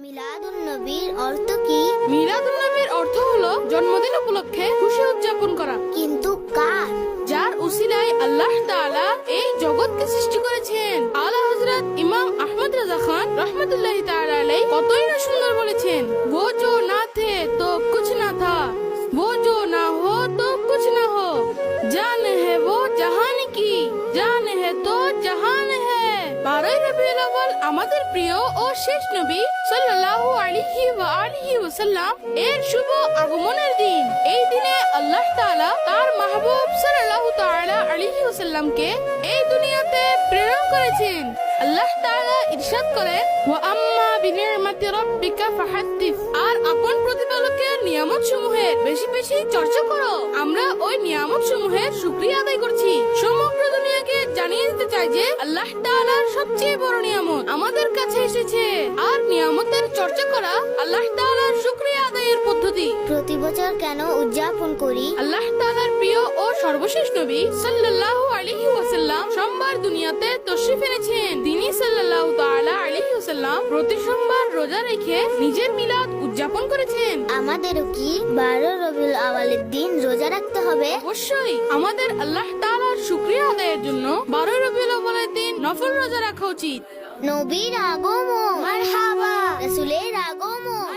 মিলাদুন নবীর অর্থ কি? মিলাদুন নবীর অর্থ হলো জন্মদিন উপলক্ষে খুশি উদযাপন করা, কিন্তু কার? যার উসিলায় আল্লাহ তাআলা এই জগৎকে সৃষ্টি করেছেন। আলা হযরত ইমাম আহমদ রাজা খান রহমতুল্লাহি তাআলা আলাইহি কতই না সুন্দর বলেছেন, वो जो ना थे तो कुछ ना था, वो जो ना हो तो कुछ ना हो, जान है वो जहान की, जान है तो जहान है। 12 রবিউল আউয়াল আমাদের প্রিয় ও শেষ নবী সাল্লাল্লাহু আলাইহি ওয়া আলিহি ওয়াসাল্লাম এর শুভ আগমনের দিন। এই দিনে আল্লাহ তাআলা তার মাহবুব সাল্লাল্লাহু তাআলা আলাইহি ওয়াসাল্লামকে এই দুনিয়াতে প্রেরণ করেছেন। আল্লাহ তাআলা ইরশাদ করেন, ওয়া আম্মা বিনি'মাতি রাব্বিকা ফাহাদ্দিস, আর আপন প্রতিপালকের নিয়ামত সমূহের বেশি বেশি চর্চা করো। আমরা ওই নিয়ামত সমূহের শুকরিয়া আদায় করছি। সমগ্র দুনিয়াকে জানিয়ে দিতে চাই যে আল্লাহ তাআলার সবচেয়ে বড় নিয়ামত আমাদের কাছে এসেছে, আর নিয়ামতের চর্চা করা আল্লাহ তাআলার শুকরিয়া আদায়ের পদ্ধতি। প্রতি বছর কেন উদযাপন করি? আল্লাহ তাআলার প্রিয় ও সর্বশেষ নবী সাল্লাল্লাহু আলাইহি ওয়াসাল্লাম সোমবার দুনিয়াতে তশরিফ এনেছেন। তিনি সাল্লাল্লাহু তাআলা আলাইহি ওয়াসাল্লাম প্রতি সোমবার রোজা রেখে নিজের মিলাদ উদযাপন করেছেন। আমাদেরও কি 12 রবিউল আউয়ালের দিন রোজা রাখতে হবে? অবশ্যই আমাদের আল্লাহ তাআলার শুকরিয়া আদায়ের জন্য 12 রবিউল আউয়ালের দিন নফল রোজা রাখা উচিত। নবীর আগমন, মারহাবা। রাসূলের আগমন,